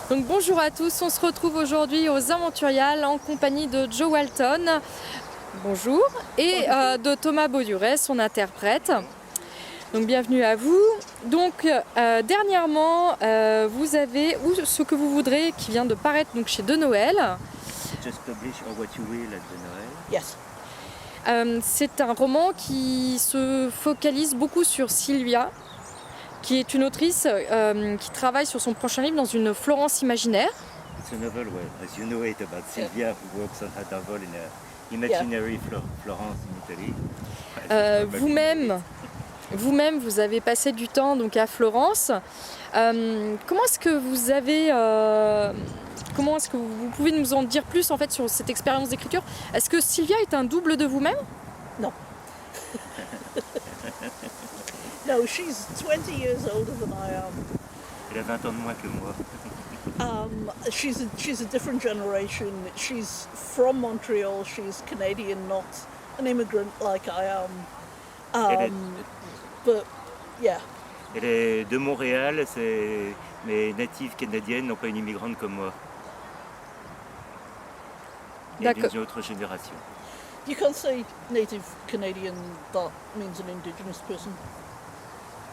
Donc bonjour à tous, on se retrouve aujourd'hui aux Aventuriales en compagnie de Joe Walton, bonjour, et de Thomas Bauduret, son interprète. Donc bienvenue à vous. Donc dernièrement, vous avez Ou ce que vous voudrez qui vient de paraître donc, chez De Noël. Just publish Or What You Will at De Noël. Yes. C'est un roman qui se focalise beaucoup sur Sylvia, qui est une autrice qui travaille sur son prochain livre dans une Florence imaginaire. It's a novel, well, as you know it, about Sylvia who works on her novel in an imaginary Florence in Italy. Vous-même, vous avez passé du temps donc à Florence. Comment est-ce que vous pouvez nous en dire plus en fait sur cette expérience d'écriture? Est-ce que Sylvia est un double de vous-même? No. No, she's 20 years older than I am. Elle a 20 ans de moins que moi. She's a different generation. She's from Montreal. She's Canadian, not an immigrant like I am. But yeah. Elle est de Montréal, mais native canadienne, non pas une immigrante comme moi. Et d'une autre génération. You can't say native Canadian, that means an indigenous person.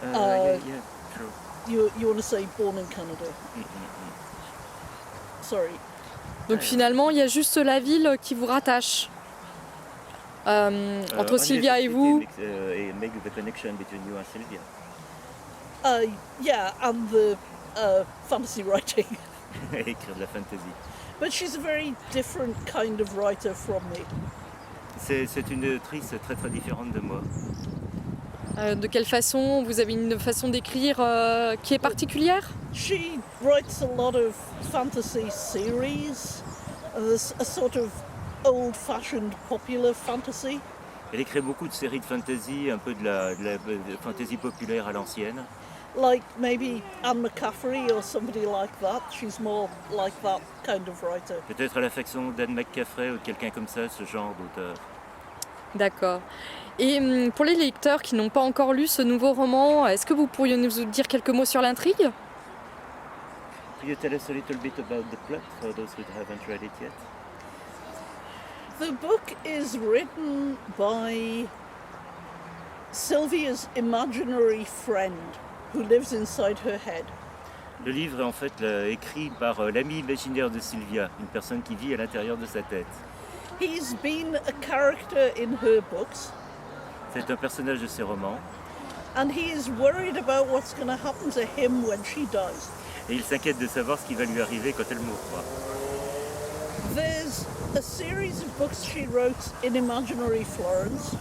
Yeah, true. You want to say born in Canada. Sorry. Donc finalement, il y a juste la ville qui vous rattache entre Sylvia et vous. Make the connection between you and Sylvia. Yeah, and the fantasy writing. Écrire de la fantasy. But she's a very different kind of writer from me. C'est une autrice très très différente de moi. De quelle façon? Vous avez une façon d'écrire qui est particulière? She writes a lot of fantasy series, a sort of old-fashioned popular fantasy. Elle écrit beaucoup de séries de fantasy, un peu de la fantasy populaire à l'ancienne. Like maybe Anne McCaffrey or somebody like that. She's more like that kind of writer. Peut-être à la façon d'Anne McCaffrey ou de quelqu'un comme ça, ce genre d'auteur. D'accord. Et pour les lecteurs qui n'ont pas encore lu ce nouveau roman, est-ce que vous pourriez nous dire quelques mots sur l'intrigue? Could you tell us a little bit about the plot for those who haven't read it yet? The book is written by Sylvia's imaginary friend who lives inside her head. Le livre est en fait écrit par l'ami imaginaire de Sylvia, une personne qui vit à l'intérieur de sa tête. He's been a character in her books. C'est un personnage de ses romans. And he is worried about what's going to happen to him when she dies. Et il s'inquiète de savoir ce qui va lui arriver quand elle mourra. There's a series of books she wrote in imaginary Florence.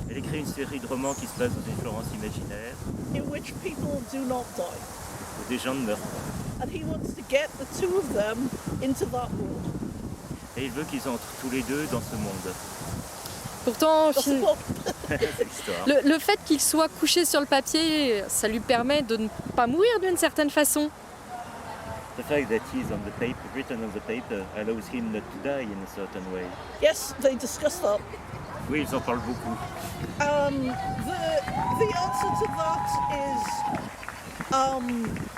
Elle écrit une série de romans qui se passent dans une Florence imaginaire. In which people do not die. Où des gens ne meurent pas. And he wants to get the two of them into that world. Et il veut qu'ils entrent tous les deux dans ce monde. Pourtant, C'est l'histoire. le fait qu'il soit couché sur le papier, ça lui permet de ne pas mourir d'une certaine façon. The fact that he's on the paper, written on the paper, allows him not to die in a certain way. Yes, they discuss that. Oui, ils en parlent beaucoup. The answer to that is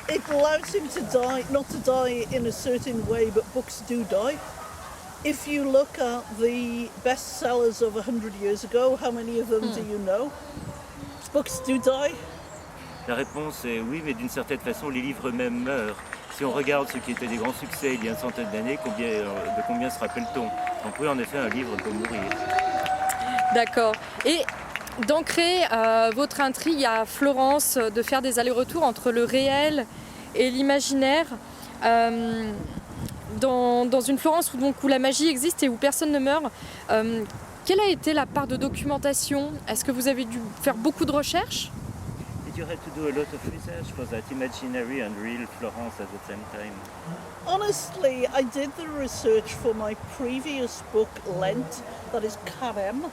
it allows him to die, not to die in a certain way, but books do die. If you look at the bestsellers of 100 years ago, how many of them do you know? Books do die. La réponse est oui, mais d'une certaine façon, les livres eux-mêmes meurent. Si on regarde ce qui était des grands succès il y a une centaine d'années, de combien se rappelle-t-on? Donc oui, en effet, un livre peut mourir. D'accord. Et d'ancrer votre intrigue à Florence, de faire des allers-retours entre le réel et l'imaginaire, dans une Florence où la magie existe et où personne ne meurt, quelle a été la part de documentation? Est-ce que vous avez dû faire beaucoup de recherches? Did you have to do a lot of research for that imaginary and real Florence at the same time? Honestly, I did the research for my previous book, Lent, that is Carême,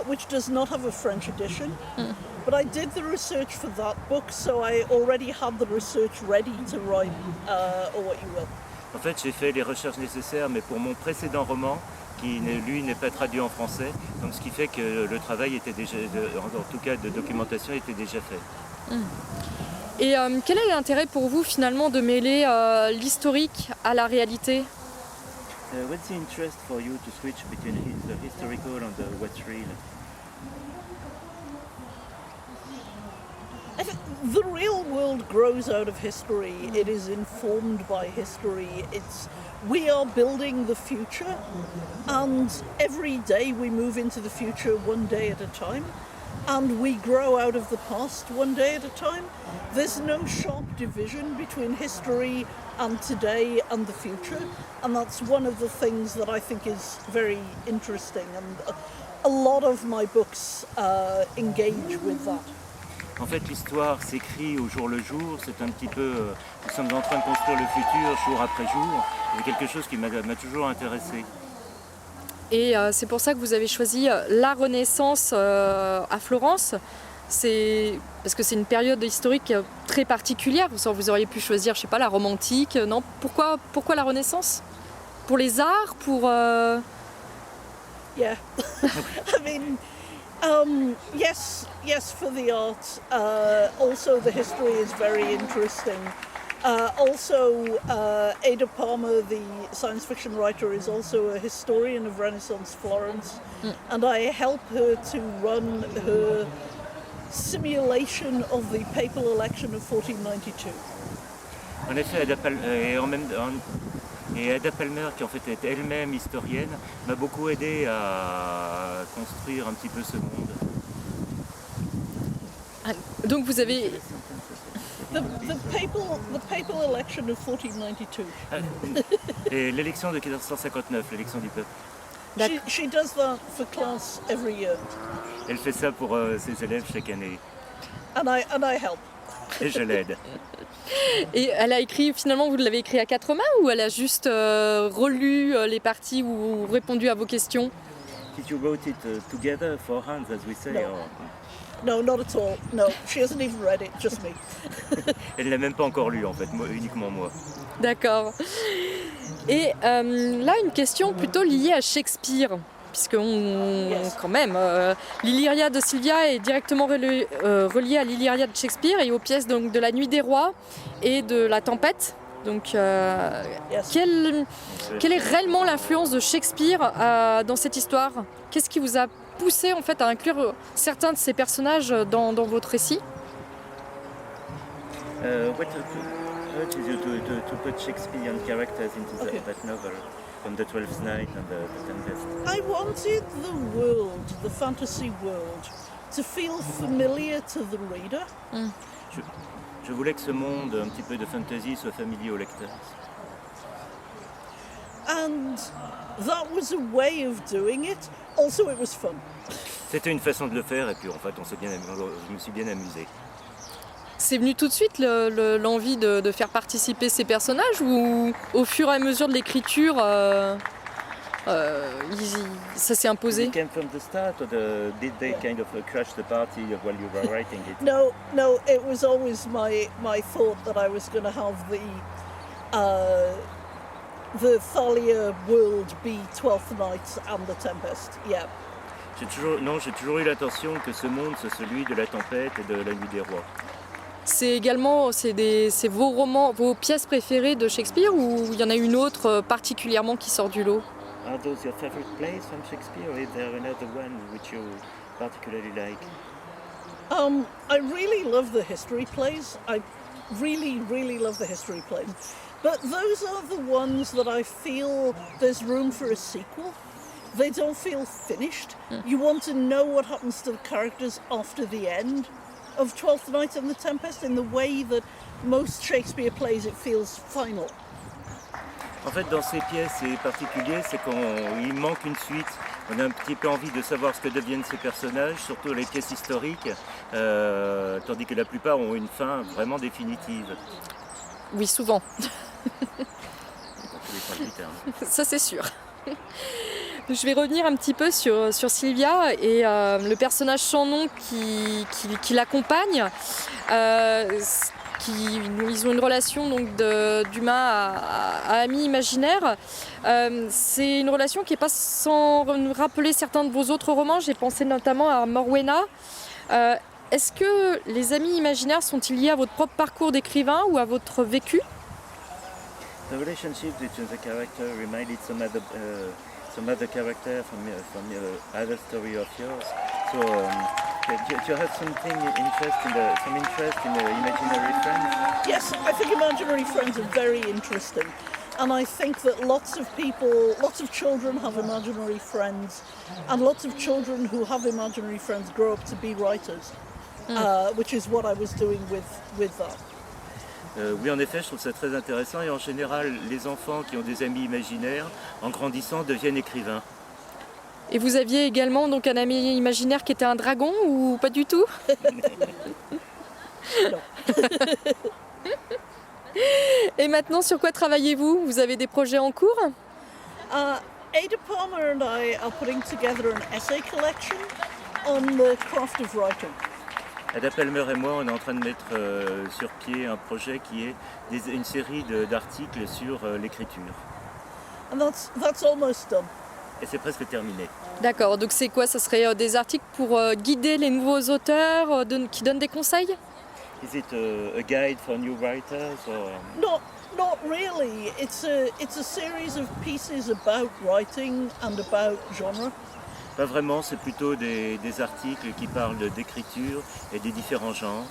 which does not have a French edition. But I did the research for that book, so I already had the research ready to write Or What You Will. En fait, j'ai fait les recherches nécessaires, mais pour mon précédent roman, qui lui n'est pas traduit en français, donc ce qui fait que le travail était déjà, en tout cas de documentation, était déjà fait. Et quel est l'intérêt pour vous finalement de mêler l'historique à la réalité? What's the interest for you to switch between the historical and what's real? I think the real world grows out of history. It is informed by history. We are building the future, and every day we move into the future one day at a time, and we grow out of the past one day at a time. There's no sharp division between history and today and the future, and that's one of the things that I think is very interesting, and a lot of my books engage with that. En fait, l'histoire s'écrit au jour le jour, c'est un petit peu... nous sommes en train de construire le futur jour après jour. C'est quelque chose qui m'a toujours intéressé. Et c'est pour ça que vous avez choisi la Renaissance à Florence. Parce que c'est une période historique très particulière. Vous auriez pu choisir, je sais pas, la Rome antique. Non, pourquoi la Renaissance? Pour les arts, pour... Yeah, I mean, yes, for the art. Also, the history is very interesting. Also, Ada Palmer, the science fiction writer, is also a historian of Renaissance Florence, and I help her to run her simulation of the papal election of 1492. En effet, Ada Palmer, qui en fait est elle-même historienne, m'a beaucoup aidé à construire un petit peu ce monde. Donc vous avez... The papal election of 1492. Et l'élection de 1459, l'élection du peuple. She does that for class every year. Elle fait ça pour ses élèves chaque année. And I help. Et je l'aide. Et elle a écrit, finalement vous l'avez écrit à quatre mains ou elle a juste relu les parties ou répondu à vos questions? Did you wrote it together for hands, as we say? No. Or... No, not at all. No, she hasn't even read it, just me. Elle l'a même pas encore lu en fait, uniquement moi. D'accord. Et là, une question plutôt liée à Shakespeare, puisque quand même, l'Illyria de Sylvia est directement reliée à l'Illyria de Shakespeare et aux pièces donc, de La Nuit des Rois et de La Tempête. Donc, quelle est réellement l'influence de Shakespeare dans cette histoire? Qu'est-ce qui vous a poussé en fait à inclure certains de ces personnages dans votre récit? What urges you to put Shakespearean characters into that novel, from the Twelfth Night and the Tempest? I wanted the world, the fantasy world, to feel familiar to the reader. Je voulais que ce monde un petit peu de fantasy soit familier au lecteur. And that was a way of doing it. Also, it was fun. C'était une façon de le faire et puis en fait je me suis bien amusé. C'est venu tout de suite l'envie de faire participer ces personnages ou au fur et à mesure de l'écriture ça s'est imposé? It came from the start or did they kind of crash the party while you were writing it? No, it was always my thought that I was going to have the Thalia world be Twelfth Night and the Tempest. Yeah. J'ai toujours eu l'intention que ce monde soit celui de la tempête et de la nuit des rois. C'est également c'est vos romans, vos pièces préférées de Shakespeare ou il y en a une autre particulièrement qui sort du lot? Are those your favorite plays from Shakespeare or is there another one which you particularly like? I really love the history plays. I really love the history plays. But those are the ones that I feel there's room for a sequel. They don't feel finished. You want to know what happens to the characters after the end of Twelfth Night and the Tempest in the way that most Shakespeare plays it feels final. En fait, dans ces pièces, c'est particulier, c'est qu'il manque une suite. On a un petit peu envie de savoir ce que deviennent ces personnages, surtout les pièces historiques, tandis que la plupart ont une fin vraiment définitive. Oui, souvent. Ça, c'est sûr. Je vais revenir un petit peu sur Sylvia et le personnage sans nom qui l'accompagne. Ils ont une relation donc d'humain à ami imaginaire. C'est une relation qui n'est pas sans rappeler certains de vos autres romans. J'ai pensé notamment à Morwenna. est-ce que les amis imaginaires sont-ils liés à votre propre parcours d'écrivain ou à votre vécu? The relationship between the character reminded some other character from other story of yours. So do you have some interest in imaginary friends? Yes, I think imaginary friends are very interesting. And I think that lots of children have imaginary friends, and lots of children who have imaginary friends grow up to be writers, which is what I was doing with that. Oui, en effet, je trouve ça très intéressant et en général, les enfants qui ont des amis imaginaires, en grandissant, deviennent écrivains. Et vous aviez également donc un ami imaginaire qui était un dragon ou pas du tout? Non. Et maintenant, sur quoi travaillez-vous? Vous avez des projets en cours? Ada Palmer and I are putting together an essay collection on the craft of writing. Ada Palmer et moi, on est en train de mettre sur pied un projet qui est une série d'articles sur l'écriture. And that's almost done. Et c'est presque terminé. D'accord, donc c'est quoi? Ça serait des articles pour guider les nouveaux auteurs qui donnent des conseils? Is it a guide for new writers or Not really. It's a series of pieces about writing and about genre. Pas vraiment, c'est plutôt des articles qui parlent d'écriture et des différents genres.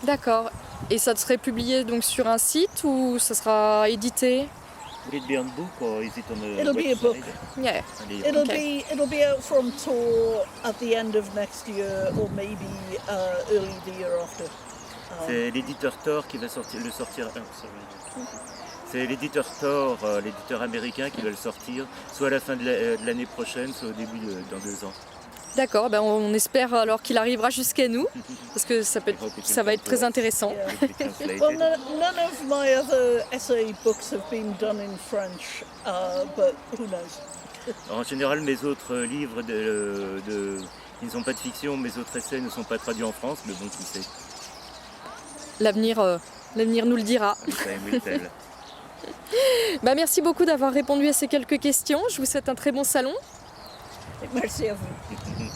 D'accord. Et ça serait publié donc sur un site ou ça sera édité? Will it be on book or is it on a It'll be a website? book. Yeah. It'll be out from tour at the end of next year or maybe early the year after. C'est l'éditeur Tor qui va le sortir. C'est l'éditeur Tor, l'éditeur américain qui va le sortir, soit à la fin de l'année prochaine, soit au début dans 2 ans. D'accord, ben on espère alors qu'il arrivera jusqu'à nous, parce que ça va être très intéressant. Well, none of my other essay books have been done in French, but who knows? En général, mes autres livres qui ne sont pas de fiction, mes autres essais ne sont pas traduits en France, mais bon, qui sait. L'avenir nous le dira. Time will tell. Bah, merci beaucoup d'avoir répondu à ces quelques questions. Je vous souhaite un très bon salon. Merci à vous.